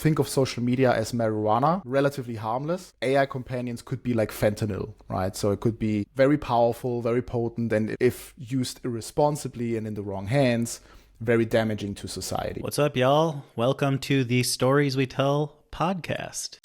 Think of social media as marijuana, relatively harmless. AI companions could be like fentanyl, right? So it could be very powerful, very potent, and if used irresponsibly and in the wrong hands, very damaging to society. What's up, y'all? Welcome to the Stories We Tell podcast.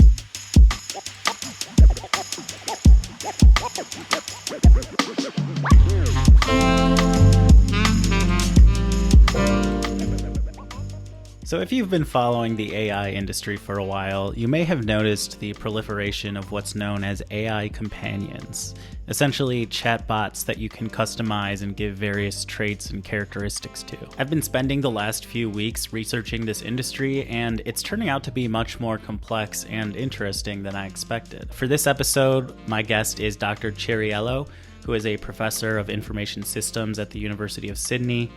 So if you've been following the AI industry for a while, you may have noticed the proliferation of what's known as AI companions, essentially chatbots that you can customize and give various traits and characteristics to. I've been spending the last few weeks researching this industry, and it's turning out to be much more complex and interesting than I expected. For this episode, my guest is Dr. Ciriello, who is a professor of information systems at the University of Sydney.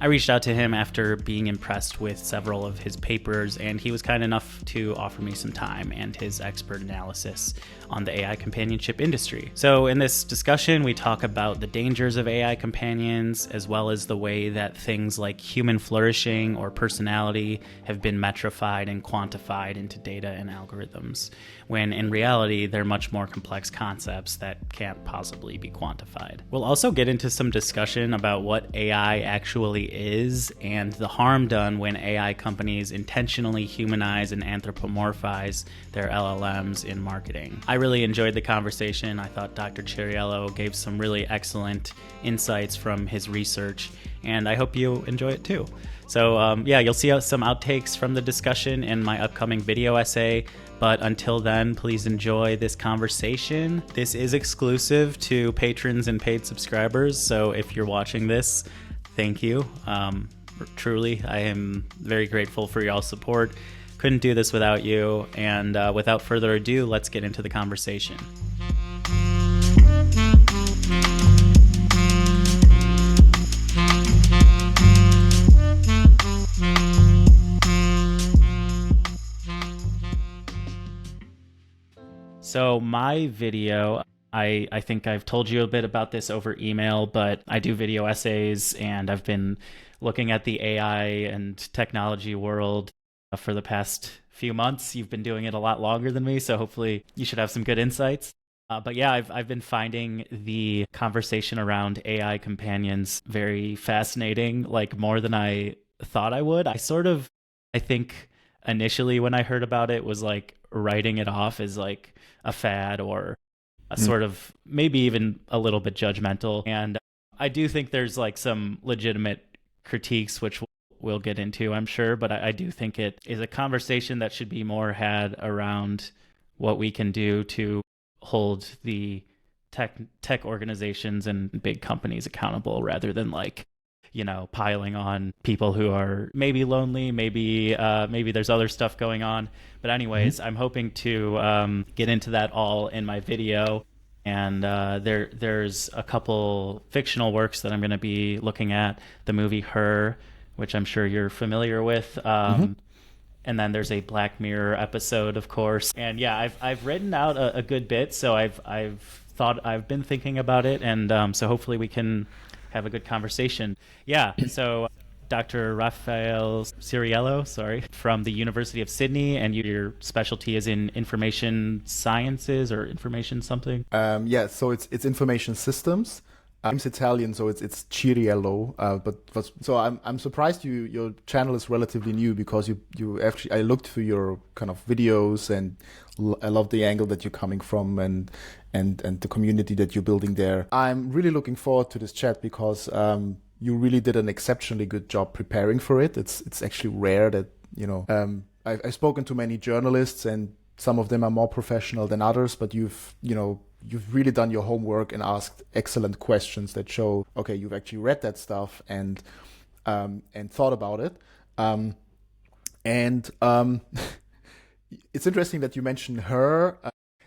I reached out to him after being impressed with several of his papers, and he was kind enough to offer me some time and his expert analysis on the AI companionship industry. So in this discussion, we talk about the dangers of AI companions, as well as the way that things like human flourishing or personality have been metrified and quantified into data and algorithms, when in reality, they're much more complex concepts that can't possibly be quantified. We'll also get into some discussion about what AI actually is and the harm done when AI companies intentionally humanize and anthropomorphize their LLMs in marketing. I really enjoyed the conversation. I thought Dr. Ciriello gave some really excellent insights from his research, and I hope you enjoy it too. So you'll see some outtakes from the discussion in my upcoming video essay. But until then, please enjoy this conversation. This is exclusive to patrons and paid subscribers. So if you're watching this, thank you. Truly, I am very grateful for y'all's support. Couldn't do this without you. And without further ado, let's get into the conversation. So my video, I think I've told you a bit about this over email, but I do video essays, and I've been looking at the AI and technology world for the past few months. You've been doing it a lot longer than me, so hopefully you should have some good insights. But yeah, I've been finding the conversation around AI companions very fascinating, like more than I thought I would. I think initially when I heard about it was like writing it off as like a fad or a sort of maybe even a little bit judgmental. And I do think there's like some legitimate critiques, which we'll get into, I'm sure. But I do think it is a conversation that should be more had around what we can do to hold the tech organizations and big companies accountable, rather than like, piling on people who are maybe lonely, maybe there's other stuff going on. But anyways, I'm hoping to get into that all in my video. And there's a couple fictional works that I'm going to be looking at. The movie Her, which I'm sure you're familiar with. And then there's a Black Mirror episode, of course. And yeah, I've written out a good bit, so I've been thinking about it, and so hopefully we can have a good conversation. Yeah, so Dr. Raphael Ciriello, from the University of Sydney, and your specialty is in information sciences or information something? So it's information systems. I'm Italian, so it's Ciriello. But so I'm surprised your channel is relatively new, because you actually, I looked through your kind of videos, and I love the angle that you're coming from and the community that you're building there. I'm really looking forward to this chat, because you really did an exceptionally good job preparing for it. It's actually rare that I've spoken to many journalists, and some of them are more professional than others, but you've really done your homework and asked excellent questions that show, okay, you've actually read that stuff and thought about it. It's interesting that you mentioned Her.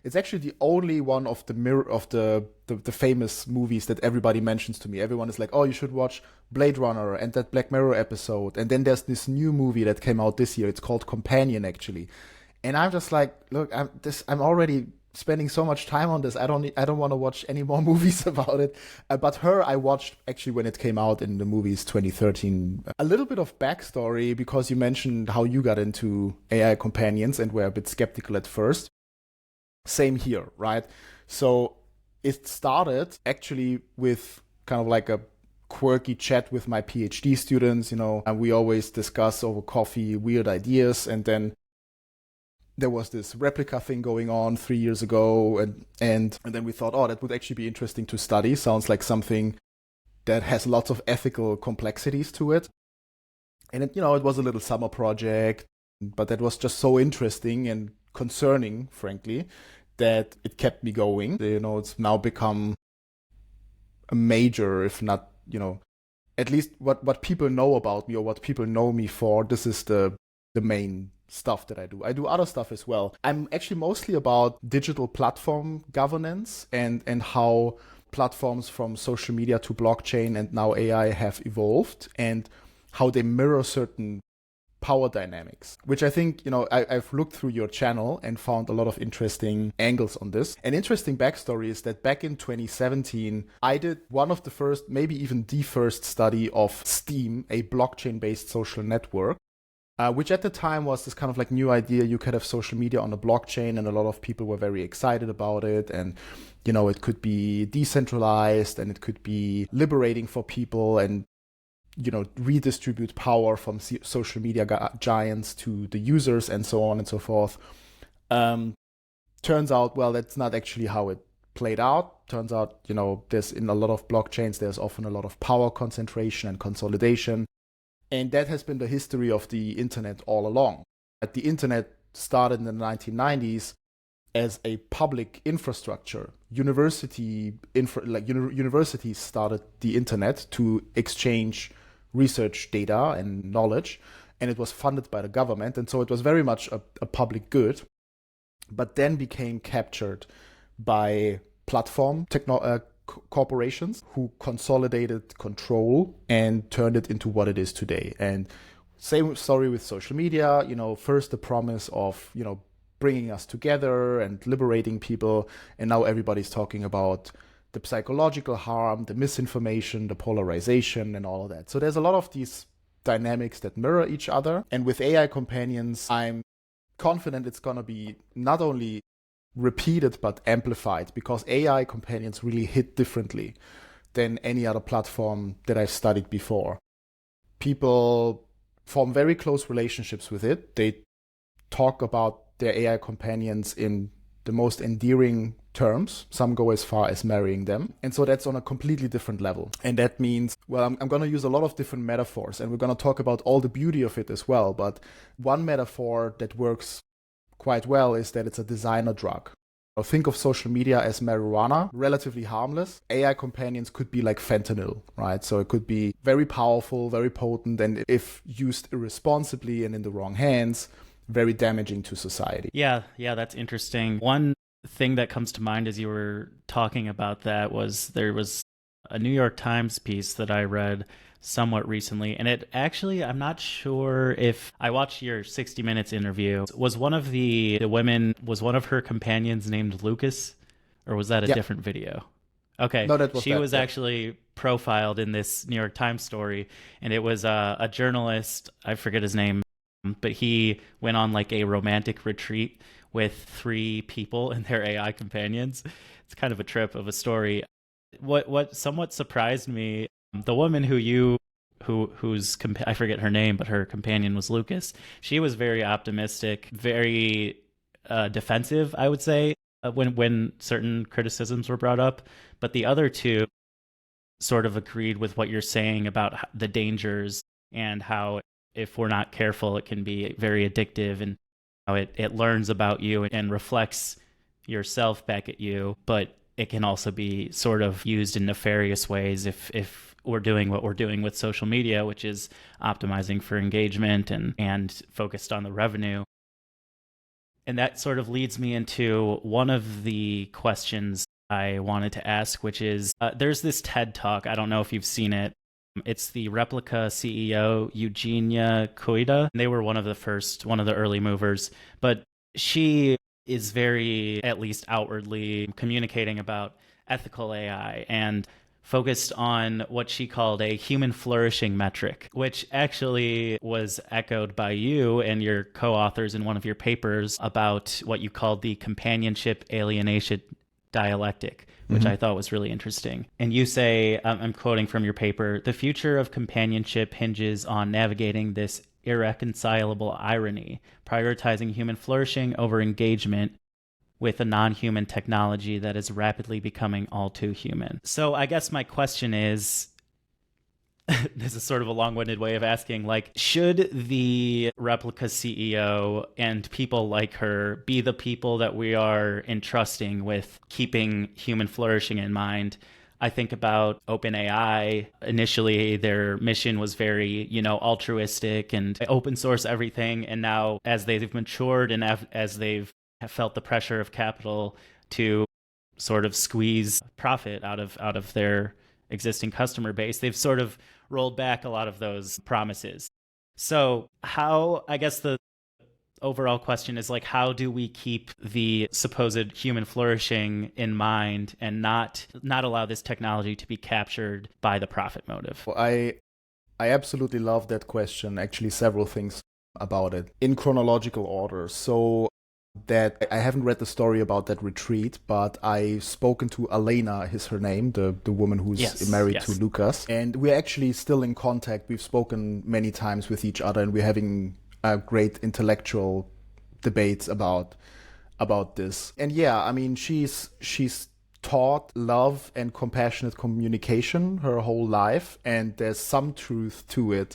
It's actually the only one of the famous movies that everybody mentions to me. Everyone is like, oh, you should watch Blade Runner and that Black Mirror episode. And then there's this new movie that came out this year. It's called Companion, actually. And I'm just like, look, I'm already spending so much time on this. I don't want to watch any more movies about it. But her, I watched actually when it came out in the movies 2013. A little bit of backstory, because you mentioned how you got into AI companions and were a bit skeptical at first. Same here, right? So it started actually with kind of like a quirky chat with my PhD students, and we always discuss over coffee weird ideas. And then there was this replica thing going on 3 years ago, and then we thought, oh, that would actually be interesting to study. Sounds like something that has lots of ethical complexities to it. And it was a little summer project, but that was just so interesting and concerning, frankly, that it kept me going. It's now become a major, if not, at least what people know about me, or what people know me for. This is the main stuff that I do. I do other stuff as well. I'm actually mostly about digital platform governance and how platforms from social media to blockchain and now AI have evolved, and how they mirror certain power dynamics, which I think, I've looked through your channel and found a lot of interesting angles on this. An interesting backstory is that back in 2017, I did one of the first, maybe even the first study of Steam, a blockchain-based social network, which at the time was this kind of like new idea. You could have social media on a blockchain, and a lot of people were very excited about it. And, it could be decentralized, and it could be liberating for people, and redistribute power from social media giants to the users, and so on and so forth. Turns out, well, that's not actually how it played out. Turns out, there's in a lot of blockchains, there's often a lot of power concentration and consolidation. And that has been the history of the internet all along. The internet started in the 1990s as a public infrastructure. Universities started the internet to exchange research data and knowledge, and it was funded by the government, and so it was very much a public good, but then became captured by platform corporations who consolidated control and turned it into what it is today. And same story with social media. First the promise of bringing us together and liberating people, and now everybody's talking about the psychological harm, the misinformation, the polarization, and all of that. So there's a lot of these dynamics that mirror each other. And with AI companions, I'm confident it's going to be not only repeated but amplified, because AI companions really hit differently than any other platform that I've studied before. People form very close relationships with it. They talk about their AI companions in the most endearing terms. Some go as far as marrying them. And so that's on a completely different level. And that means, well, I'm going to use a lot of different metaphors, and we're going to talk about all the beauty of it as well. But one metaphor that works quite well is that it's a designer drug. Think of social media as marijuana, relatively harmless. AI companions could be like fentanyl, right? So it could be very powerful, very potent, and if used irresponsibly and in the wrong hands, very damaging to society. Yeah, that's interesting. One thing that comes to mind as you were talking about that was there was a New York Times piece that I read somewhat recently, and it actually, I'm not sure if I watched your 60 Minutes interview. Was one of the women, was one of her companions named Lucas, or was that a different video? Okay, no, that was she was actually profiled in this New York Times story, and it was a journalist, I forget his name, but he went on like a romantic retreat with 3 people and their AI companions. It's kind of a trip of a story. What somewhat surprised me, the woman who's I forget her name, but her companion was Lucas. She was very optimistic, very defensive, I would say, when certain criticisms were brought up. But the other 2 sort of agreed with what you're saying about the dangers, and how if we're not careful, it can be very addictive, and how it learns about you and reflects yourself back at you. But it can also be sort of used in nefarious ways if we're doing what we're doing with social media, which is optimizing for engagement and focused on the revenue. And that sort of leads me into one of the questions I wanted to ask, which is there's this TED Talk. I don't know if you've seen it. It's the Replica CEO, Eugenia Koida. They were one of the early movers. But she is very, at least outwardly, communicating about ethical AI and focused on what she called a human flourishing metric, which actually was echoed by you and your co-authors in one of your papers about what you called the companionship alienation dialectic, which I thought was really interesting. And you say, I'm quoting from your paper, the future of companionship hinges on navigating this irreconcilable irony, prioritizing human flourishing over engagement with a non-human technology that is rapidly becoming all too human. So I guess my question is, this is sort of a long-winded way of asking, like, should the Replica CEO and people like her be the people that we are entrusting with keeping human flourishing in mind? I think about OpenAI. Initially, their mission was very, altruistic and open source everything. And now as they've matured and as they've felt the pressure of capital to sort of squeeze profit out of their existing customer base, they've sort of rolled back a lot of those promises. So I guess the overall question is, like, how do we keep the supposed human flourishing in mind and not allow this technology to be captured by the profit motive? Well, I absolutely love that question. Actually, several things about it in chronological order. So that I haven't read the story about that retreat, but I've spoken to Elena, is her name, the woman who's married to Lucas. And we're actually still in contact. We've spoken many times with each other, and we're having great intellectual debates about this. And yeah, I mean, she's taught love and compassionate communication her whole life, and there's some truth to it.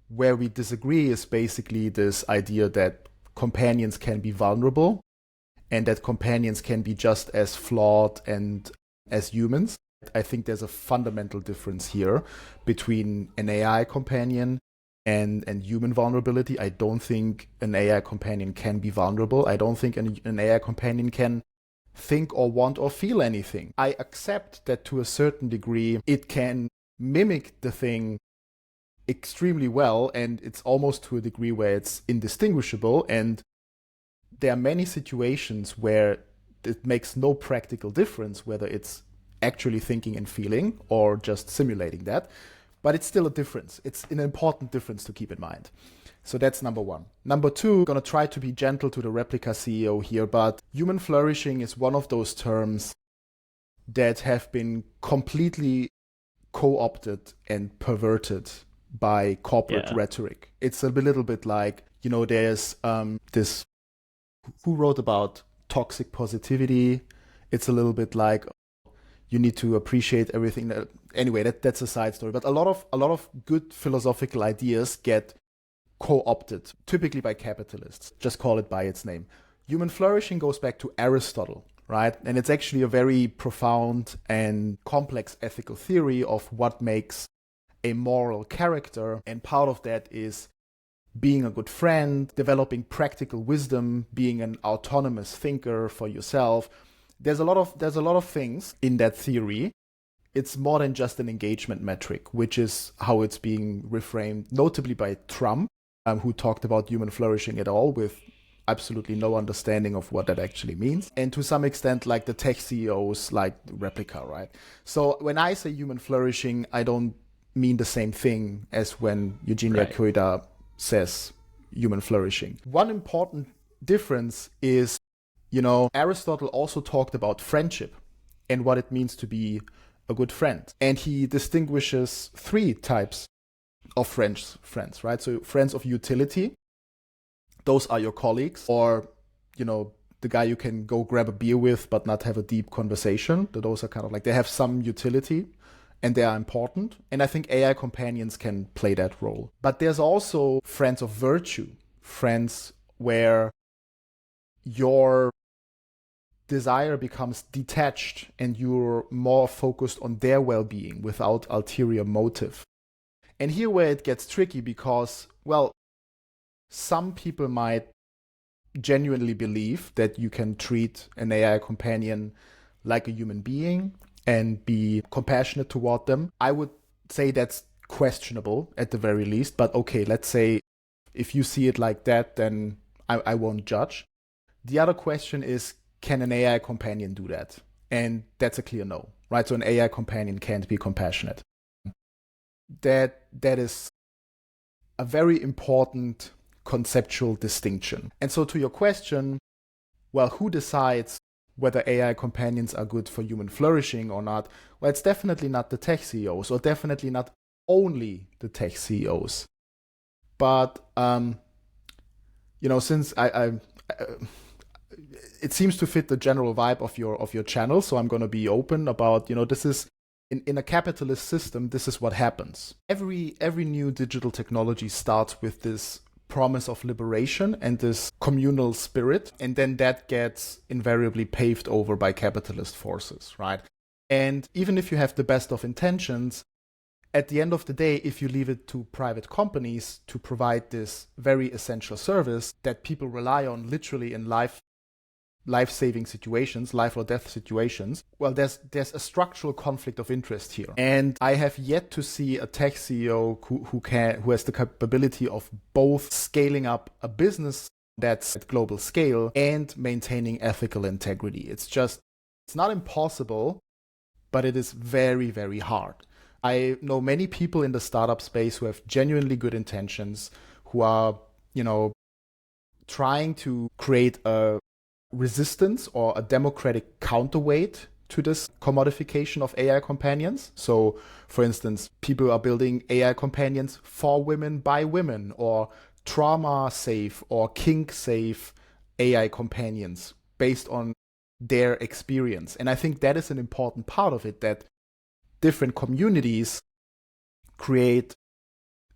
Where we disagree is basically this idea that companions can be vulnerable and that companions can be just as flawed and as humans. I think there's a fundamental difference here between an AI companion and human vulnerability. I don't think an AI companion can be vulnerable. I don't think an AI companion can think or want or feel anything. I accept that to a certain degree it can mimic the thing extremely well, and it's almost to a degree where it's indistinguishable. And there are many situations where it makes no practical difference whether it's actually thinking and feeling or just simulating that, but it's still a difference. It's an important difference to keep in mind. So that's number one. Number two, I'm gonna try to be gentle to the Replica CEO here, but human flourishing is one of those terms that have been completely co-opted and perverted by corporate rhetoric. It's a little bit like, there's this, who wrote about toxic positivity? It's a little bit like, you need to appreciate everything. Anyway, that's a side story. But a lot of good philosophical ideas get co-opted, typically by capitalists. Just call it by its name. Human flourishing goes back to Aristotle, right? And it's actually a very profound and complex ethical theory of what makes a moral character, and part of that is being a good friend, developing practical wisdom, being an autonomous thinker for yourself. There's a lot of things in that theory. It's more than just an engagement metric, which is how it's being reframed, notably by Trump, who talked about human flourishing at all with absolutely no understanding of what that actually means. And to some extent, like the tech CEOs, like Replica, right? So when I say human flourishing, I don't mean the same thing as when Eugenia Koida says human flourishing. One important difference is, Aristotle also talked about friendship and what it means to be a good friend. And he distinguishes three types of friends, right? So friends of utility, those are your colleagues, or, the guy you can go grab a beer with but not have a deep conversation. Those are kind of like, they have some utility and they are important. And I think AI companions can play that role. But there's also friends of virtue, friends where your desire becomes detached and you're more focused on their well-being without ulterior motive. And here where it gets tricky, because, well, some people might genuinely believe that you can treat an AI companion like a human being and be compassionate toward them. I would say that's questionable at the very least, but okay, let's say if you see it like that, then I won't judge. The other question is, can an AI companion do that? And that's a clear no, right? So an AI companion can't be compassionate. That is a very important conceptual distinction. And so to your question, well, who decides whether AI companions are good for human flourishing or not? Well, it's definitely not the tech CEOs, or definitely not only the tech CEOs. But since it seems to fit the general vibe of your channel, so I'm going to be open about, this is in a capitalist system, this is what happens. Every new digital technology starts with this promise of liberation and this communal spirit, and then that gets invariably paved over by capitalist forces, right? And even if you have the best of intentions, at the end of the day, if you leave it to private companies to provide this very essential service that people rely on literally in life-saving situations, life or death situations, well, there's a structural conflict of interest here. And I have yet to see a tech CEO who has the capability of both scaling up a business that's at global scale and maintaining ethical integrity. It's not impossible, but it is very, very hard. I know many people in the startup space who have genuinely good intentions, who are, trying to create a resistance or a democratic counterweight to this commodification of AI companions. So, for instance, people are building AI companions for women by women, or trauma-safe or kink-safe AI companions based on their experience. And I think that is an important part of it, that different communities create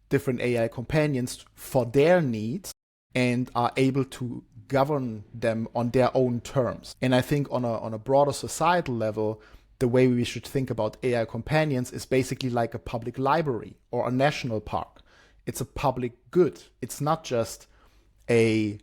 different AI companions for their needs and are able to govern them on their own terms. And I think on a broader societal level, the way we should think about AI companions is basically like a public library or a national park. It's a public good. It's not just a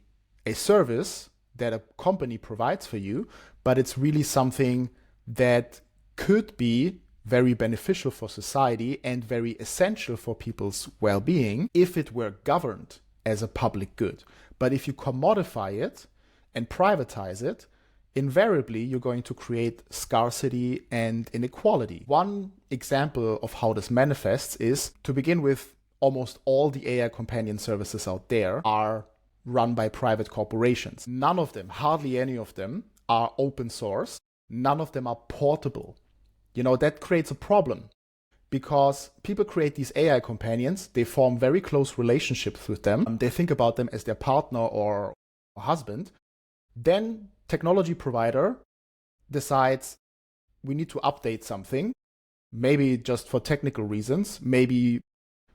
service that a company provides for you, but it's really something that could be very beneficial for society and very essential for people's well-being if it were governed as a public good. But if you commodify it and privatize it, invariably you're going to create scarcity and inequality. One example of how this manifests is, to begin with, almost all the AI companion services out there are run by private corporations. None of them, hardly any of them, are open source. None of them are portable. That creates a problem, because people create these AI companions, they form very close relationships with them, they think about them as their partner or husband. Then technology provider decides we need to update something, maybe just for technical reasons, maybe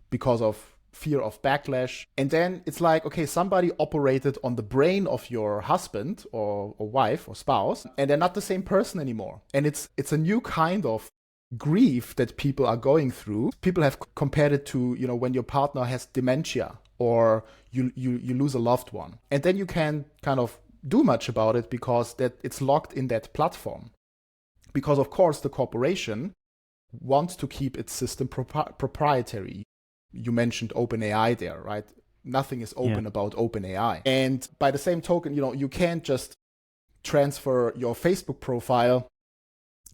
because of fear of backlash. And then it's like, okay, somebody operated on the brain of your husband or wife or spouse, and they're not the same person anymore. And it's a new kind of grief that people are going through. People have compared it to, when your partner has dementia or you lose a loved one. And then you can't kind of do much about it because that it's locked in that platform. Because of course the corporation wants to keep its system proprietary. You mentioned OpenAI there, right? Nothing is open about OpenAI. And by the same token, you can't just transfer your Facebook profile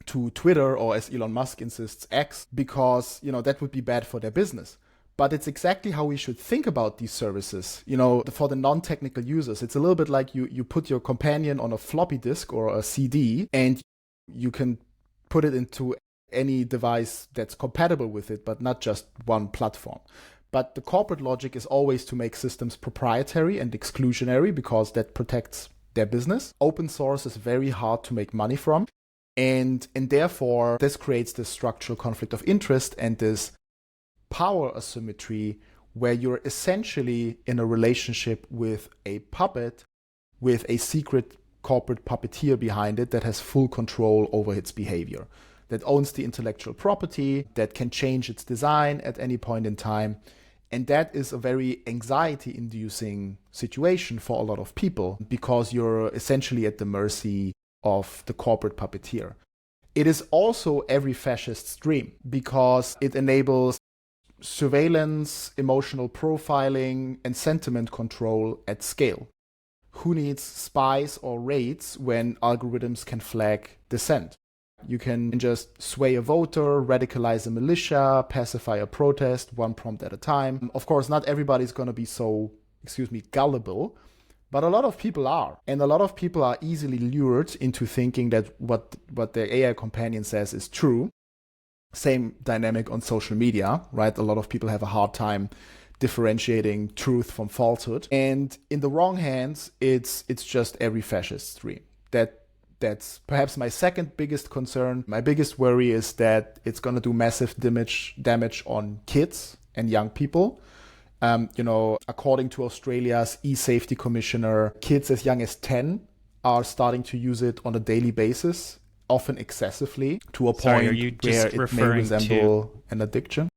to Twitter, or as Elon Musk insists, X, because, that would be bad for their business. But it's exactly how we should think about these services. For the non-technical users, it's a little bit like you put your companion on a floppy disk or a CD, and you can put it into any device that's compatible with it, but not just one platform. But the corporate logic is always to make systems proprietary and exclusionary, because that protects their business. Open source is very hard to make money from. And therefore, this creates this structural conflict of interest and this power asymmetry where you're essentially in a relationship with a puppet with a secret corporate puppeteer behind it that has full control over its behavior, that owns the intellectual property, that can change its design at any point in time. And that is a very anxiety-inducing situation for a lot of people, because you're essentially at the mercy of the corporate puppeteer. It is also every fascist's dream, because it enables surveillance, emotional profiling, and sentiment control at scale. who needs spies or raids when algorithms can flag dissent? You can just sway a voter, radicalize a militia, pacify a protest, one prompt at a time. Of course, not everybody's going to be so, gullible, but a lot of people are. And a lot of people are easily lured into thinking that what their AI companion says is true. Same dynamic on social media, right? A lot of people have a hard time differentiating truth from falsehood. And in the wrong hands, it's just every fascist stream. That's perhaps my second biggest concern. My biggest worry is that it's going to do massive damage on kids and young people. According to Australia's e-safety commissioner, kids as young as 10 are starting to use it on a daily basis, often excessively, to a point where it may resemble an addiction.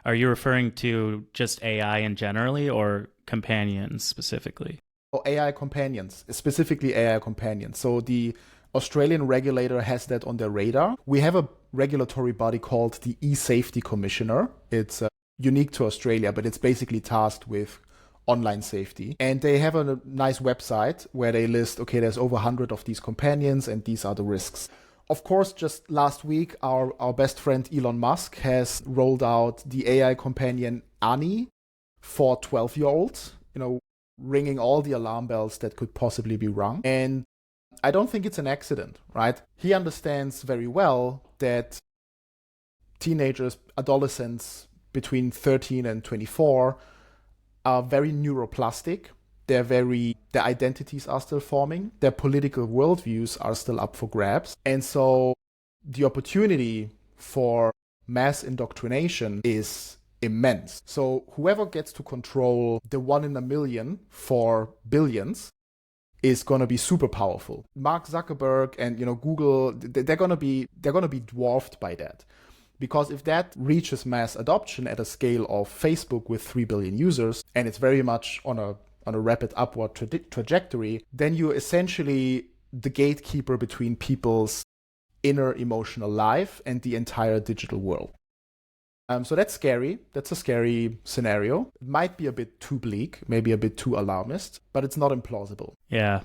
Are you referring to just AI in generally or companions specifically? AI companions, specifically AI companions. So the Australian regulator has that on their radar. We have a regulatory body called the e-safety commissioner. It's unique to Australia, but it's basically tasked with online safety. And they have a nice website where they list, okay, there's over 100 of these companions and these are the risks. Of course, just last week, our best friend Elon Musk has rolled out the AI companion Annie for 12-year-olds, ringing all the alarm bells that could possibly be rung. And I don't think it's an accident, right? He understands very well that teenagers, adolescents between 13 and 24 are very neuroplastic. Their identities are still forming. Their political worldviews are still up for grabs. And so the opportunity for mass indoctrination is immense. So whoever gets to control the 1 in a million for billions is going to be super powerful. Mark Zuckerberg and Google, they're going to be dwarfed by that. Because if that reaches mass adoption at a scale of Facebook with 3 billion users, and it's very much on a rapid upward trajectory, then you're essentially the gatekeeper between people's inner emotional life and the entire digital world. So that's scary. That's a scary scenario. It might be a bit too bleak, maybe a bit too alarmist, but it's not implausible. Yeah.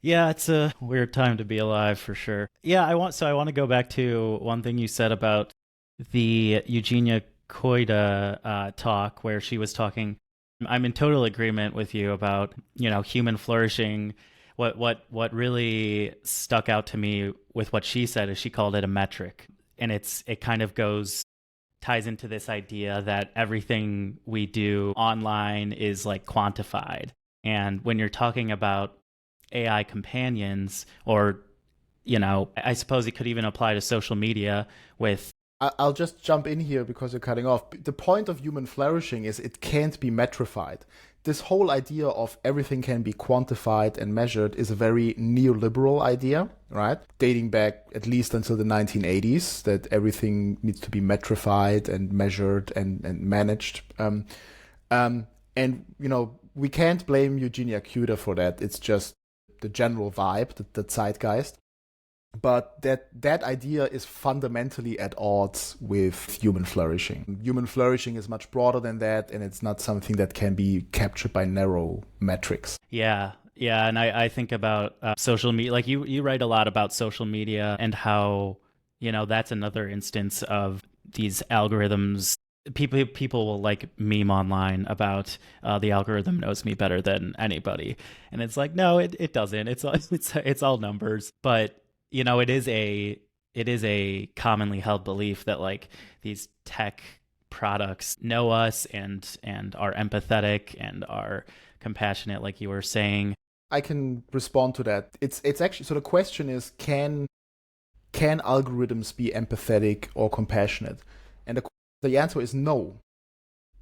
Yeah, it's a weird time to be alive for sure. Yeah, I want to go back to one thing you said about the Eugenia Koida talk where she was talking. I'm in total agreement with you about, human flourishing. What really stuck out to me with what she said is she called it a metric. And it kind of ties into this idea that everything we do online is like quantified. And when you're talking about AI companions, or, I suppose it could even apply to social media with... I'll just jump in here because you're cutting off. The point of human flourishing is it can't be metrified. This whole idea of everything can be quantified and measured is a very neoliberal idea, right? Dating back at least until the 1980s, that everything needs to be metrified and measured and managed. We can't blame Eugenia Koida for that. It's just the general vibe, the zeitgeist. But that idea is fundamentally at odds with human flourishing. Human flourishing is much broader than that, and it's not something that can be captured by narrow metrics. Yeah, and I think about social media. Like you write a lot about social media and how, that's another instance of these algorithms. People will like meme online about the algorithm knows me better than anybody, and it's like, no, it doesn't. It's all numbers, but it is a commonly held belief that like these tech products know us and are empathetic and are compassionate, like you were saying. I can respond to that. It's actually, so the question is, can algorithms be empathetic or compassionate? And the answer is no.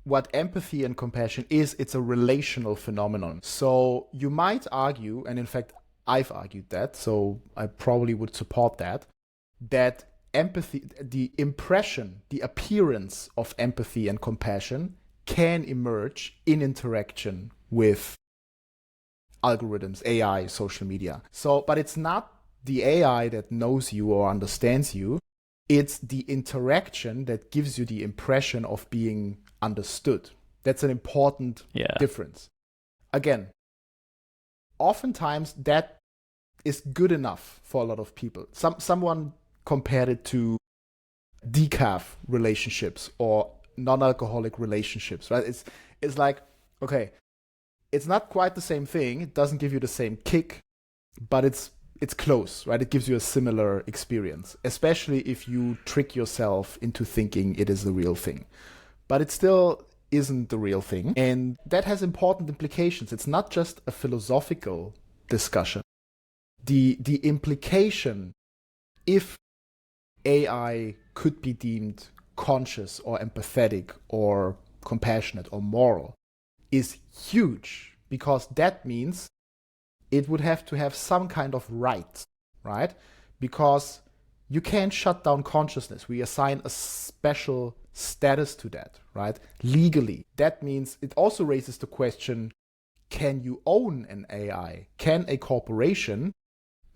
What empathy and compassion is, it's a relational phenomenon. So you might argue, and in fact, I've argued that, so I probably would support that empathy, the impression, the appearance of empathy and compassion can emerge in interaction with algorithms, AI, social media. So, but it's not the AI that knows you or understands you. It's the interaction that gives you the impression of being understood. That's an important difference. Again, oftentimes that is good enough for a lot of people. Someone compared it to decaf relationships or non-alcoholic relationships, right? It's like, okay, it's not quite the same thing. It doesn't give you the same kick, but it's close, right? It gives you a similar experience, especially if you trick yourself into thinking it is the real thing. But it still isn't the real thing. And that has important implications. It's not just a philosophical discussion. The implication, if AI could be deemed conscious or empathetic or compassionate or moral, is huge, because that means it would have to have some kind of right? Because you can't shut down consciousness. We assign a special status to that, right? Legally. That means it also raises the question, can you own an AI? Can a corporation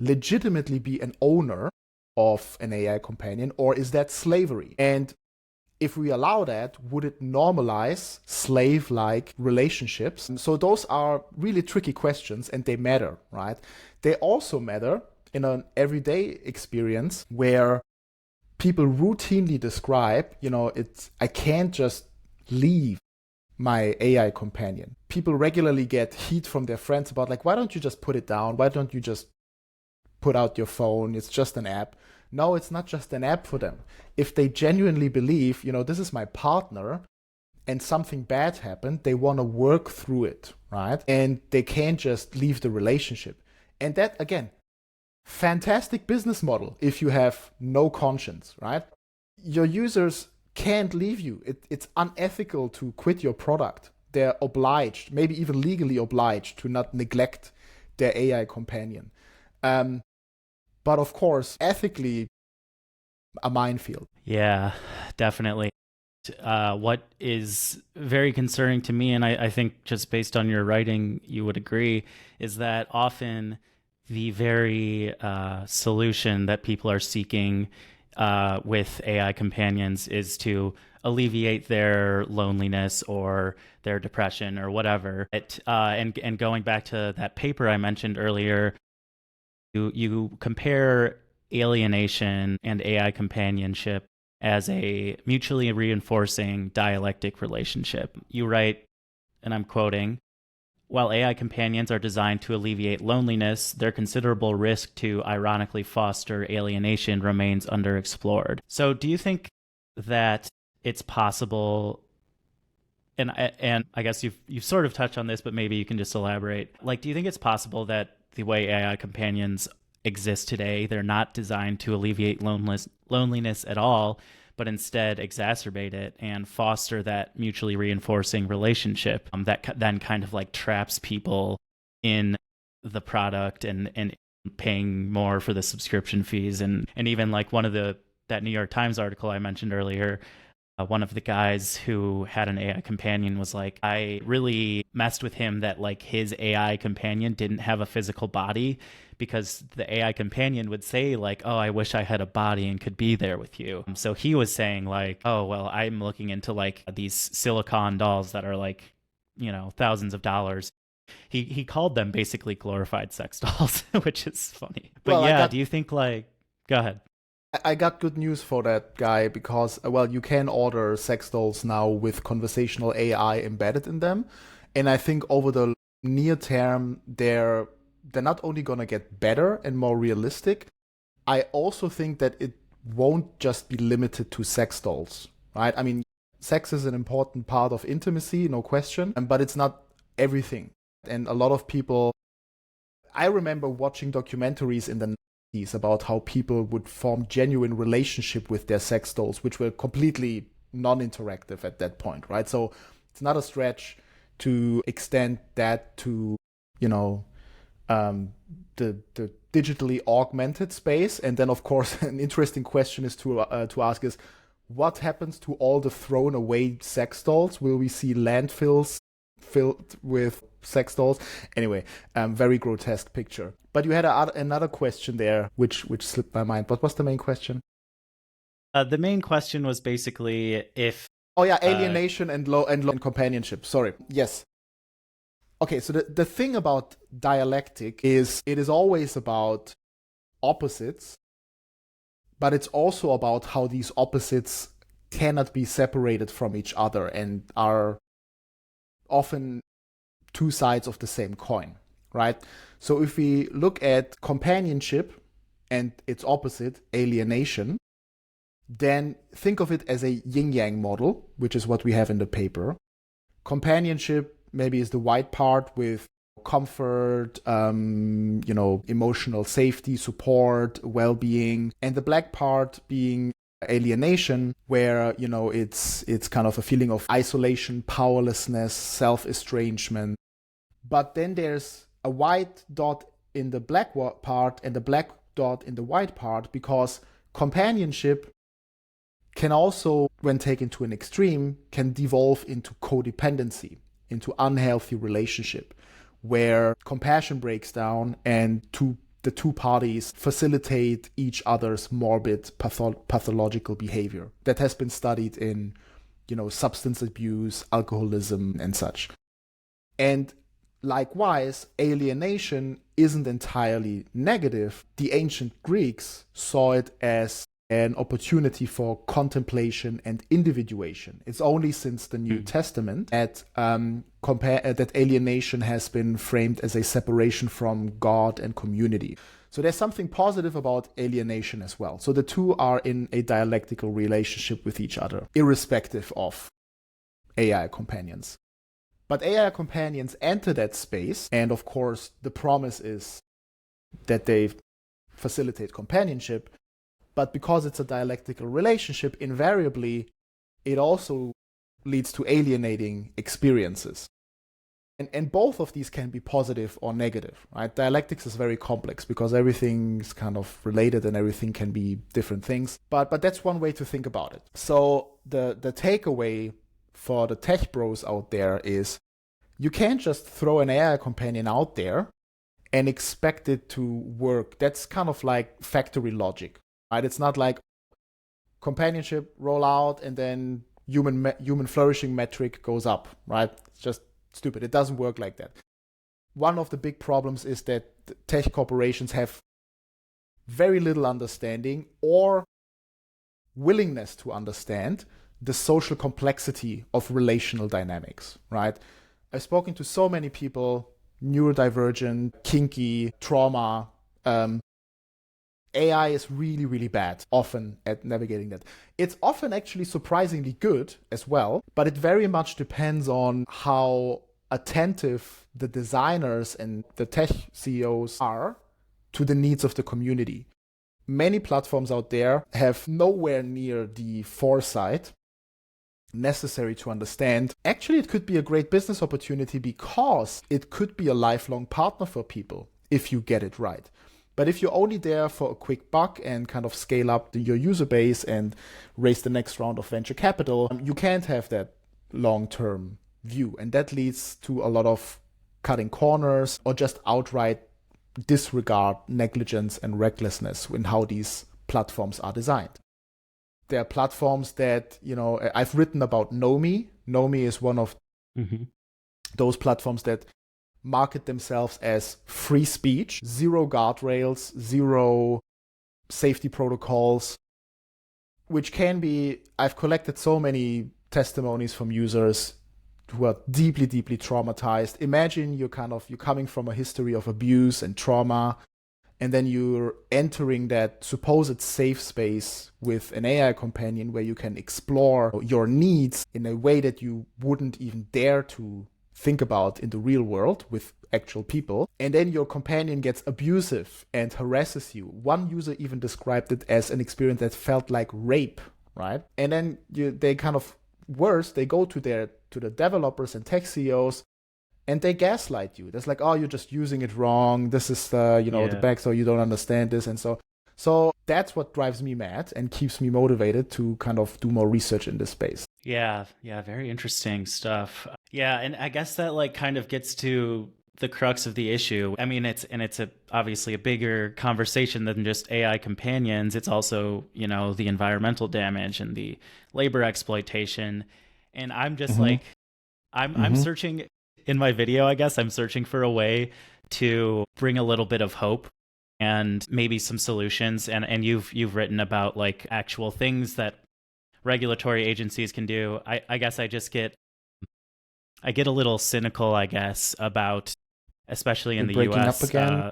legitimately be an owner of an AI companion, or is that slavery? And if we allow that, would it normalize slave-like relationships? So those are really tricky questions, and they matter, right? They also matter in an everyday experience where people routinely describe, I can't just leave my AI companion. People regularly get heat from their friends about, like, why don't you just put it down? Why don't you just put out your phone? It's just an app. No, it's not just an app for them. If they genuinely believe, this is my partner and something bad happened, they want to work through it, right? And they can't just leave the relationship. And that, again, fantastic business model if you have no conscience, right? Your users can't leave you. It's unethical to quit your product. They're obliged, maybe even legally obliged, to not neglect their AI companion. But of course, ethically, a minefield. Yeah, definitely. What is very concerning to me, and I think just based on your writing, you would agree, is that often the very solution that people are seeking with AI companions is to alleviate their loneliness or their depression or whatever. And going back to that paper I mentioned earlier, you compare alienation and AI companionship as a mutually reinforcing dialectic relationship. You write, and I'm quoting, "While AI companions are designed to alleviate loneliness, their considerable risk to ironically foster alienation remains underexplored." So do you think that it's possible, and I guess you've sort of touched on this, but maybe you can just elaborate. Like, do you think it's possible that the way AI companions exist today, they're not designed to alleviate loneliness at all, but instead exacerbate it and foster that mutually reinforcing relationship that then kind of like traps people in the product and paying more for the subscription fees, and even like that New York Times article I mentioned earlier, one of the guys who had an AI companion was like, I really messed with him that like his AI companion didn't have a physical body, because the AI companion would say like, oh, I wish I had a body and could be there with you. So he was saying like, oh, well, I'm looking into like these silicone dolls that are like, thousands of dollars. He called them basically glorified sex dolls, which is funny. But well, do you think like, go ahead. I got good news for that guy, because, you can order sex dolls now with conversational AI embedded in them. And I think over the near term, they're not only going to get better and more realistic, I also think that it won't just be limited to sex dolls, right? I mean, sex is an important part of intimacy, no question, but it's not everything. And a lot of people, I remember watching documentaries in the about how people would form genuine relationship with their sex dolls, which were completely non-interactive at that point, right? So it's not a stretch to extend that to, the digitally augmented space. And then, of course, an interesting question is to ask is, what happens to all the thrown away sex dolls? Will we see landfills filled with sex dolls? Anyway, very grotesque picture. But you had another question there, which slipped my mind. What was the main question? The main question was basically if... Oh yeah, alienation and companionship. Sorry. Yes. Okay, so the thing about dialectic is it is always about opposites, but it's also about how these opposites cannot be separated from each other and are often two sides of the same coin, right? So if we look at companionship and its opposite, alienation, then think of it as a yin-yang model, which is what we have in the paper. Companionship maybe is the white part with comfort, emotional safety, support, well-being, and the black part being alienation, where it's kind of a feeling of isolation, powerlessness, self-estrangement. But then there's a white dot in the black part and the black dot in the white part, because companionship can also, when taken to an extreme, can devolve into codependency, into unhealthy relationship, where compassion breaks down and the two parties facilitate each other's morbid pathological behavior. That has been studied in, substance abuse, alcoholism, and such. And likewise, alienation isn't entirely negative. The ancient Greeks saw it as an opportunity for contemplation and individuation. It's only since the New Testament that that alienation has been framed as a separation from God and community. So there's something positive about alienation as well. So the two are in a dialectical relationship with each other, irrespective of AI companions. But AI companions enter that space, and of course, the promise is that they facilitate companionship. But because it's a dialectical relationship, invariably, it also leads to alienating experiences. And both of these can be positive or negative, right? Dialectics is very complex because everything's kind of related and everything can be different things. But that's one way to think about it. So the takeaway for the tech bros out there is you can't just throw an AI companion out there and expect it to work. That's kind of like factory logic. Right? It's not like companionship roll out and then human flourishing metric goes up, right? It's just stupid. It doesn't work like that. One of the big problems is that tech corporations have very little understanding or willingness to understand the social complexity of relational dynamics, right? I've spoken to so many people, neurodivergent, kinky, trauma. AI is really, really bad often at navigating that. It's often actually surprisingly good as well, but it very much depends on how attentive the designers and the tech CEOs are to the needs of the community. Many platforms out there have nowhere near the foresight necessary to understand. Actually, it could be a great business opportunity because it could be a lifelong partner for people if you get it right. But if you're only there for a quick buck and kind of scale up your user base and raise the next round of venture capital, you can't have that long-term view. And that leads to a lot of cutting corners or just outright disregard, negligence, and recklessness in how these platforms are designed. There are platforms that, I've written about Nomi. Nomi is one of those platforms that market themselves as free speech, zero guardrails, zero safety protocols, which can be, I've collected so many testimonies from users who are deeply, deeply traumatized. Imagine you're coming from a history of abuse and trauma, and then you're entering that supposed safe space with an AI companion where you can explore your needs in a way that you wouldn't even dare to think about in the real world with actual people. And then your companion gets abusive and harasses you. One user even described it as an experience that felt like rape, right? And then they kind of worse, they go to the developers and tech CEOs and they gaslight you. That's like, oh, you're just using it wrong. This is the back, so you don't understand this. And so that's what drives me mad and keeps me motivated to kind of do more research in this space. Yeah, very interesting stuff. Yeah, and I guess that kind of gets to the crux of the issue. I mean, it's obviously a bigger conversation than just AI companions. It's also, the environmental damage and the labor exploitation. And I'm just I'm searching in my video, I guess I'm searching for a way to bring a little bit of hope and maybe some solutions. And you've written about like actual things that regulatory agencies can do. I guess I get a little cynical, I guess, about, especially in the breaking US. up again.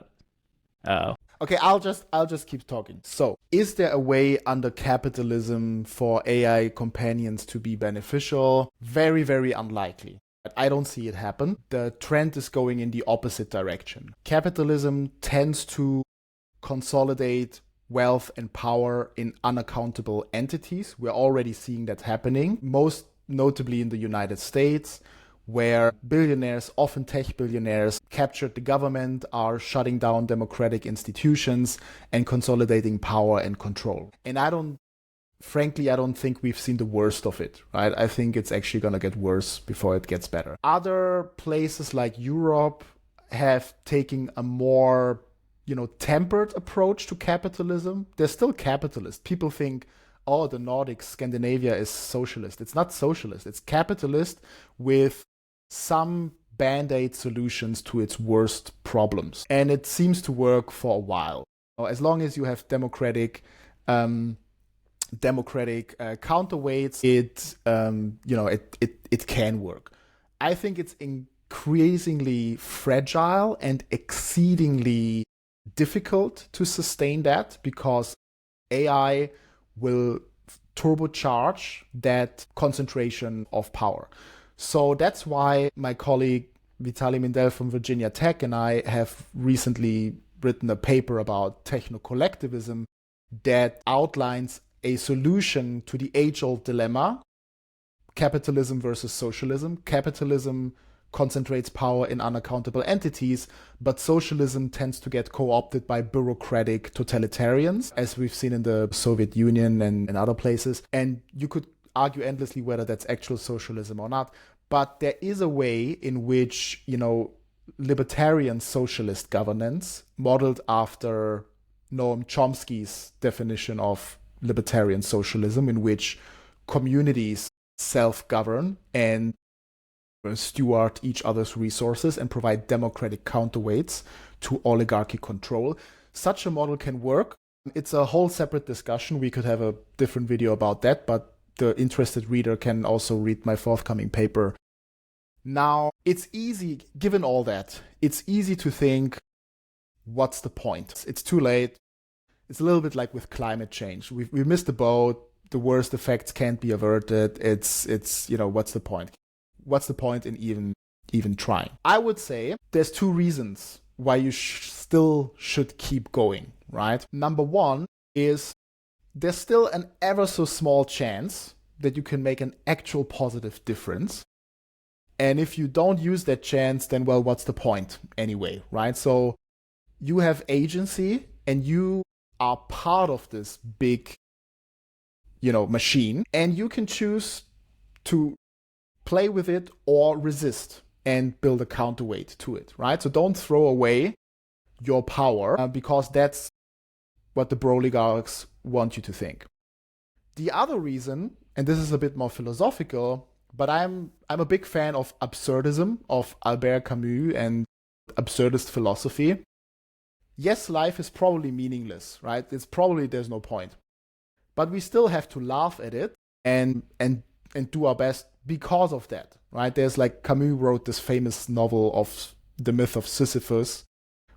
Okay, I'll just keep talking. So, is there a way under capitalism for AI companions to be beneficial? Very, very unlikely. I don't see it happen. The trend is going in the opposite direction. Capitalism tends to consolidate wealth and power in unaccountable entities. We're already seeing that happening, most notably in the United States, where billionaires, often tech billionaires, captured the government, are shutting down democratic institutions and consolidating power and control. And I don't think we've seen the worst of it, right? I think it's actually going to get worse before it gets better. Other places like Europe have taken a more, tempered approach to capitalism. They're still capitalist. People think, oh, the Nordics, Scandinavia is socialist. It's not socialist. It's capitalist with some band-aid solutions to its worst problems. And it seems to work for a while. As long as you have democratic counterweights, it can work. I think it's increasingly fragile and exceedingly difficult to sustain that, because AI will turbocharge that concentration of power. So that's why my colleague Vitaly Mindel from Virginia Tech and I have recently written a paper about techno-collectivism that outlines a solution to the age-old dilemma: capitalism versus socialism. Capitalism concentrates power in unaccountable entities, but socialism tends to get co-opted by bureaucratic totalitarians, as we've seen in the Soviet Union and other places. And you could argue endlessly whether that's actual socialism or not. But there is a way in which, libertarian socialist governance, modeled after Noam Chomsky's definition of libertarian socialism, in which communities self-govern and steward each other's resources and provide democratic counterweights to oligarchy control. Such a model can work. It's a whole separate discussion. We could have a different video about that, but the interested reader can also read my forthcoming paper. Now, it's easy, given all that, it's easy to think, what's the point? It's too late. It's a little bit like with climate change. We missed the boat. The worst effects can't be averted. It's what's the point? What's the point in even trying? I would say there's two reasons why you still should keep going, right? Number one is there's still an ever so small chance that you can make an actual positive difference. And if you don't use that chance, then, well, what's the point anyway, right? So you have agency and you are part of this big, machine, and you can choose to play with it or resist and build a counterweight to it, right? So don't throw away your power because that's what the broligarchs want you to think. The other reason, and this is a bit more philosophical, but I'm a big fan of absurdism, of Albert Camus and absurdist philosophy. Yes, life is probably meaningless, right? There's no point. But we still have to laugh at it and do our best because of that, right? There's like Camus wrote this famous novel of the myth of Sisyphus,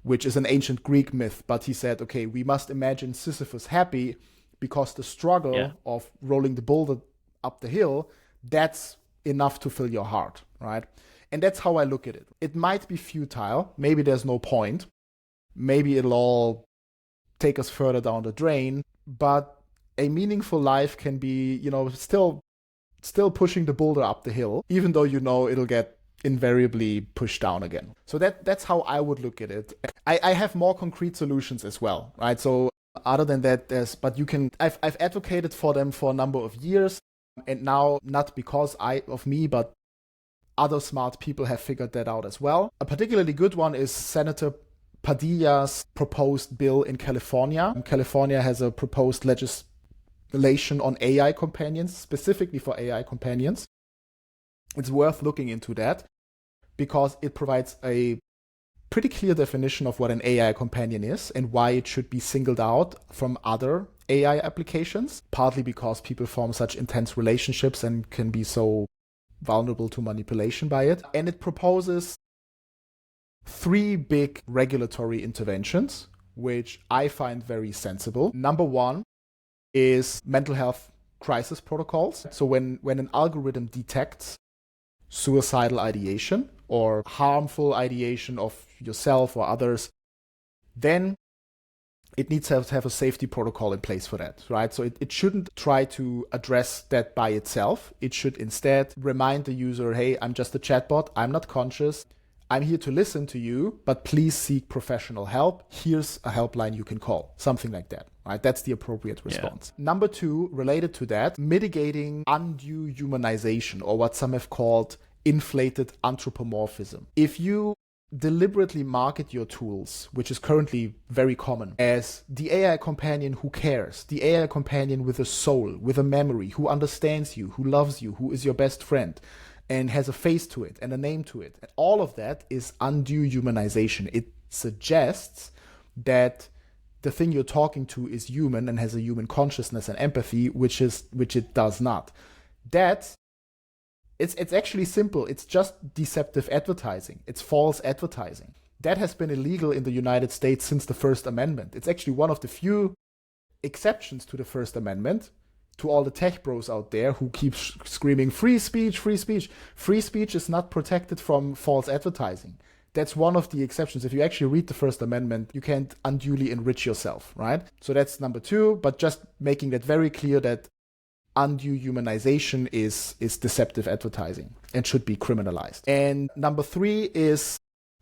which is an ancient Greek myth, but he said, okay, we must imagine Sisyphus happy because the struggle of rolling the boulder up the hill, that's enough to fill your heart, right? And that's how I look at it. It might be futile. Maybe there's no point. Maybe it'll all take us further down the drain, but a meaningful life can be, still pushing the boulder up the hill, even though it'll get invariably pushed down again. So that's how I would look at it. I have more concrete solutions as well, right? So other than that, I've advocated for them for a number of years, and now, not because of me, but other smart people have figured that out as well. A particularly good one is Senator Padilla's proposed bill in California. California has a proposed legislation on AI companions, specifically for AI companions. It's worth looking into that, because it provides a pretty clear definition of what an AI companion is and why it should be singled out from other AI applications, partly because people form such intense relationships and can be so vulnerable to manipulation by it. And it proposes 3 big regulatory interventions, which I find very sensible. Number 1 is mental health crisis protocols. So when an algorithm detects suicidal ideation or harmful ideation of yourself or others, then it needs to have a safety protocol in place for that, right? So it shouldn't try to address that by itself. It should instead remind the user, hey, I'm just a chatbot, I'm not conscious, I'm here to listen to you, but please seek professional help. Here's a helpline you can call, something like that, right? That's the appropriate response. Yeah. Number 2, related to that, mitigating undue humanization, or what some have called inflated anthropomorphism. If you deliberately market your tools, which is currently very common, as the AI companion who cares, the AI companion with a soul, with a memory, who understands you, who loves you, who is your best friend, and has a face to it and a name to it. And all of that is undue humanization. It suggests that the thing you're talking to is human and has a human consciousness and empathy, which it does not. It's actually simple. It's just deceptive advertising. It's false advertising. That has been illegal in the United States since the First Amendment. It's actually one of the few exceptions to the First Amendment. To all the tech bros out there who keep screaming, free speech, free speech. Free speech is not protected from false advertising. That's one of the exceptions. If you actually read the First Amendment, you can't unduly enrich yourself, right? So that's number 2, but just making that very clear that undue humanization is deceptive advertising and should be criminalized. And number 3 is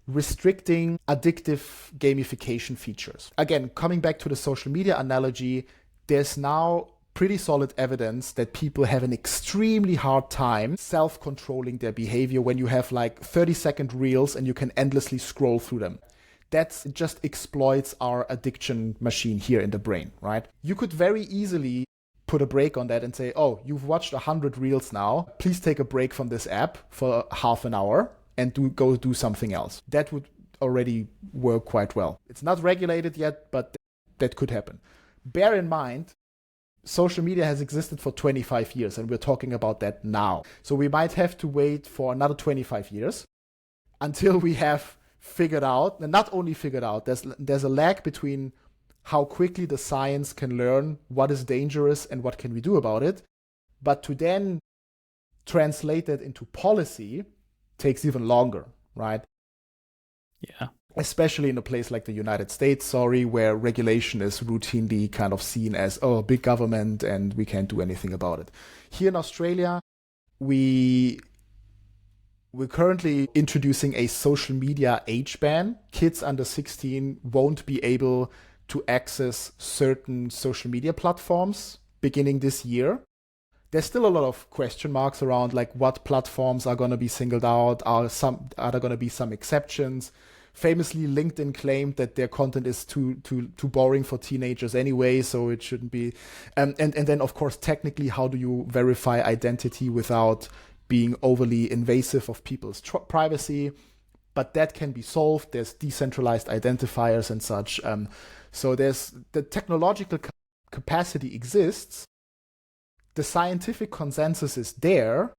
restricting addictive gamification features. Again, coming back to the social media analogy, there's now pretty solid evidence that people have an extremely hard time self-controlling their behavior when you have like 30-second reels and you can endlessly scroll through them. That just exploits our addiction machine here in the brain, right? You could very easily put a break on that and say, oh, you've watched 100 reels now. Please take a break from this app for half an hour and go do something else. That would already work quite well. It's not regulated yet, but that could happen. Bear in mind, social media has existed for 25 years and we're talking about that now. So we might have to wait for another 25 years until we have figured out, and not only figured out, there's a lag between how quickly the science can learn what is dangerous and what can we do about it. But to then translate that into policy takes even longer, right? Yeah. Especially in a place like the United States, where regulation is routinely kind of seen as, oh, big government and we can't do anything about it. Here in Australia, we're currently introducing a social media age ban. Kids under 16 won't be able to access certain social media platforms beginning this year. There's still a lot of question marks around like what platforms are going to be singled out. Are there going to be some exceptions? Famously, LinkedIn claimed that their content is too boring for teenagers anyway, so it shouldn't be. And then, of course, technically, how do you verify identity without being overly invasive of people's privacy? But that can be solved. There's decentralized identifiers and such. So there's the technological capacity exists. The scientific consensus is there.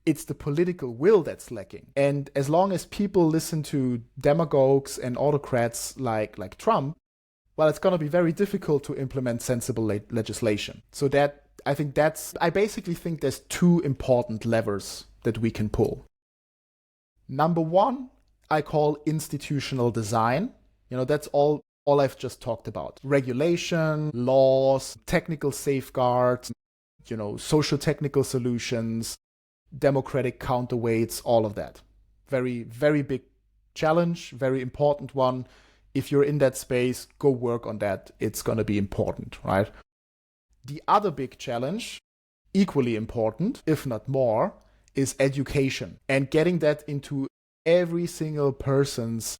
It's the political will that's lacking. And as long as people listen to demagogues and autocrats like Trump, well, it's going to be very difficult to implement sensible legislation. So I basically think there's 2 important levers that we can pull. Number 1, I call institutional design. That's all I've just talked about. Regulation, laws, technical safeguards, social technical solutions, democratic counterweights, all of that. Very, very big challenge, very important one. If you're in that space, go work on that. It's going to be important, right? The other big challenge, equally important, if not more, is education and getting that into every single person's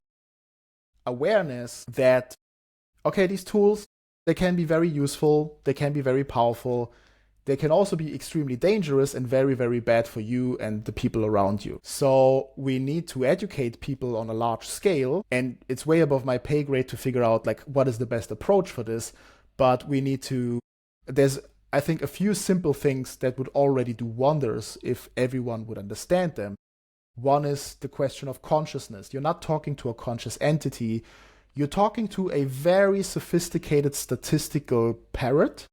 awareness that, okay, these tools, they can be very useful, they can be very powerful, they can also be extremely dangerous and very, very bad for you and the people around you. So we need to educate people on a large scale, and it's way above my pay grade to figure out like what is the best approach for this. But we need to, there's, I think, a few simple things that would already do wonders if everyone would understand them. One is the question of consciousness. You're not talking to a conscious entity. You're talking to a very sophisticated statistical parrot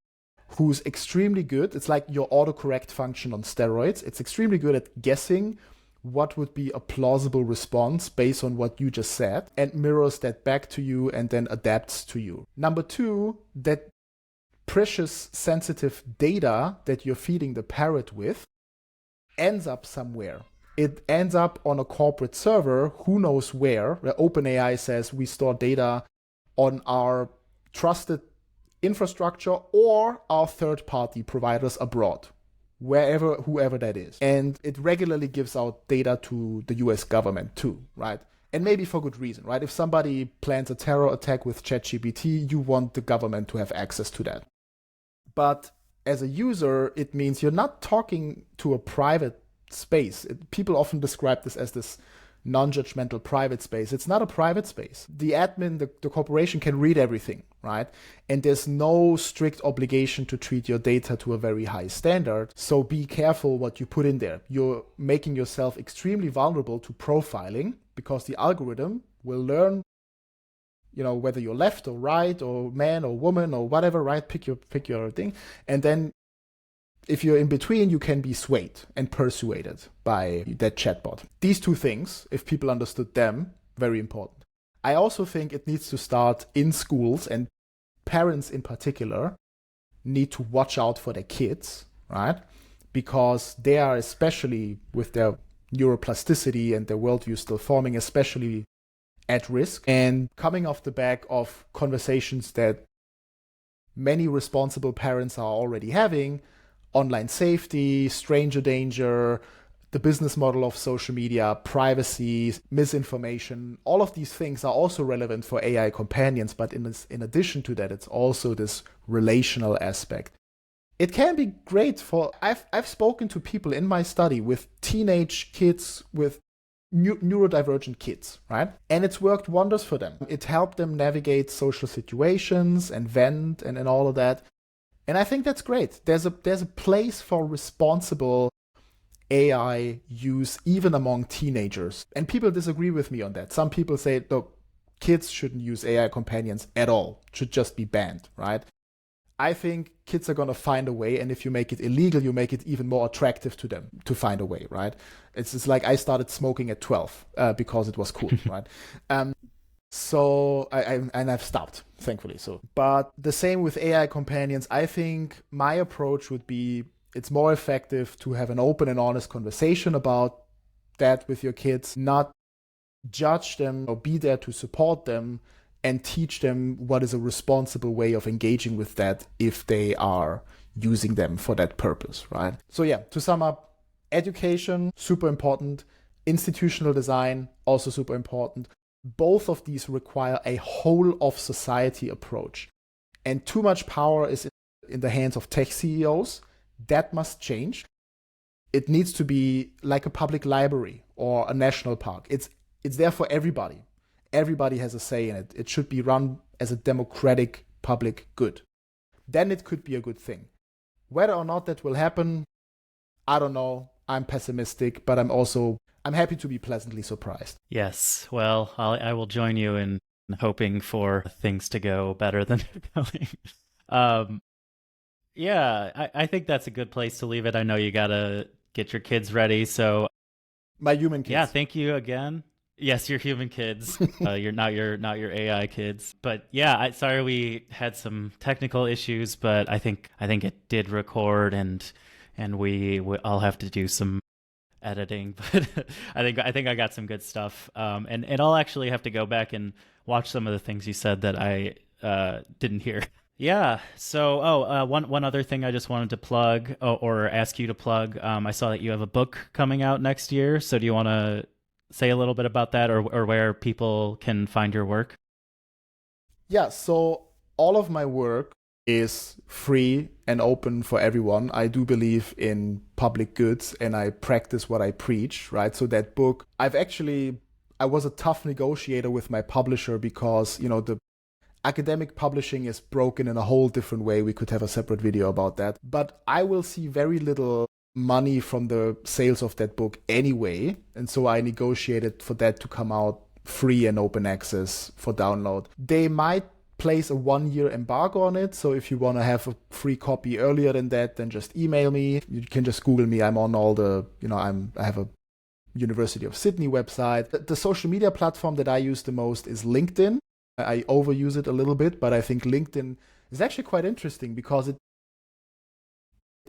who's extremely good. It's like your autocorrect function on steroids. It's extremely good at guessing what would be a plausible response based on what you just said and mirrors that back to you and then adapts to you. Number two, that precious sensitive data that you're feeding the parrot with ends up somewhere. It ends up on a corporate server, who knows where. OpenAI says we store data on our trusted infrastructure or our third-party providers abroad, whoever that is. And it regularly gives out data to the US government too, right? And maybe for good reason, right? If somebody plans a terror attack with ChatGPT, you want the government to have access to that. But as a user, it means you're not talking to a private space. People often describe this as this non-judgmental private space. It's not a private space. The admin, the corporation can read everything, right? And there's no strict obligation to treat your data to a very high standard. So be careful what you put in there. You're making yourself extremely vulnerable to profiling because the algorithm will learn, whether you're left or right or man or woman or whatever, right? Pick your thing. And then if you're in between, you can be swayed and persuaded by that chatbot. These two things, if people understood them, very important. I also think it needs to start in schools, and parents in particular need to watch out for their kids, right? Because they are, especially with their neuroplasticity and their worldview still forming, especially at risk. And coming off the back of conversations that many responsible parents are already having, online safety, stranger danger, the business model of social media, privacy, misinformation, all of these things are also relevant for AI companions. But in addition to that, it's also this relational aspect. It can be great for, I've spoken to people in my study with teenage kids, with neurodivergent kids, right? And it's worked wonders for them. It helped them navigate social situations and vent and all of that. And I think that's great. There's a place for responsible AI use even among teenagers. And people disagree with me on that. Some people say, look, kids shouldn't use AI companions at all. It should just be banned, right? I think kids are going to find a way. And if you make it illegal, you make it even more attractive to them to find a way, right? It's like I started smoking at 12 because it was cool, right? So I've stopped, thankfully. But the same with AI companions. I think my approach would be, it's more effective to have an open and honest conversation about that with your kids, not judge them or be there to support them and teach them what is a responsible way of engaging with that if they are using them for that purpose, right? So yeah, to sum up, education, super important. Institutional design, also super important. Both of these require a whole of society approach. And too much power is in the hands of tech CEOs. That must change. It needs to be like a public library or a national park. It's there for everybody. Everybody has a say in it. It should be run as a democratic public good. Then it could be a good thing. Whether or not that will happen, I don't know. I'm pessimistic, but I'm happy to be pleasantly surprised. Yes, well, I will join you in hoping for things to go better than they're going. Yeah, I think that's a good place to leave it. I know you gotta get your kids ready, so my human kids. Yeah, thank you again. Yes, your human kids. You're not your AI kids. But yeah, sorry we had some technical issues, but I think it did record, and I'll have to do some editing, but I think I got some good stuff. And I'll actually have to go back and watch some of the things you said that I didn't hear. Yeah. So, one other thing I just wanted to plug or ask you to plug. I saw that you have a book coming out next year. So do you want to say a little bit about that, or where people can find your work? Yeah. So all of my work is free and open for everyone. I do believe in public goods and I practice what I preach, right? So that book, I was a tough negotiator with my publisher because, the academic publishing is broken in a whole different way. We could have a separate video about that. But I will see very little money from the sales of that book anyway. And so I negotiated for that to come out free and open access for download. They might place a 1-year embargo on it. So if you want to have a free copy earlier than that, then just email me. You can just Google me. I'm on all the, I have a University of Sydney website. The social media platform that I use the most is LinkedIn. I overuse it a little bit, but I think LinkedIn is actually quite interesting because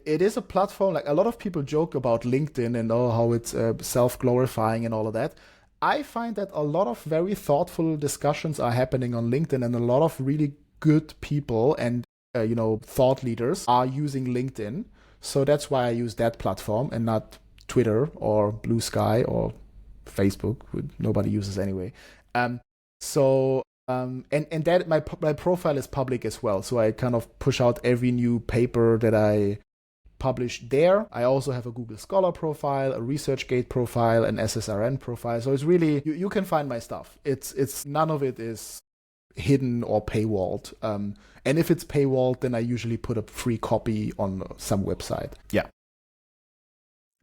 it is a platform, like a lot of people joke about LinkedIn and how it's self-glorifying and all of that. I find that a lot of very thoughtful discussions are happening on LinkedIn, and a lot of really good people and thought leaders are using LinkedIn. So that's why I use that platform and not Twitter or Blue Sky or Facebook, which nobody uses anyway. And that my profile is public as well. So I kind of push out every new paper that I publish there. I also have a Google Scholar profile, a ResearchGate profile, an SSRN profile. So it's really, you can find my stuff. It's none of it is hidden or paywalled. And if it's paywalled, then I usually put a free copy on some website. Yeah.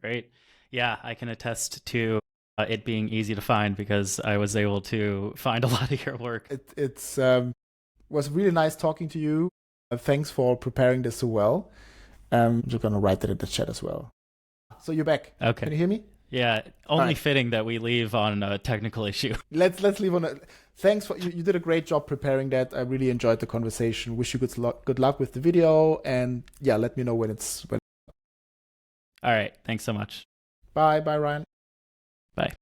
Great. Yeah, I can attest to it being easy to find because I was able to find a lot of your work. It's was really nice talking to you. Thanks for preparing this so well. I'm just going to write that in the chat as well. So you're back. Okay. Can you hear me? Yeah. Only right. Fitting that we leave on a technical issue. Let's leave on a... Thanks for... You did a great job preparing that. I really enjoyed the conversation. Wish you good luck with the video. And yeah, let me know when it's... All right. Thanks so much. Bye. Bye, Ryan. Bye.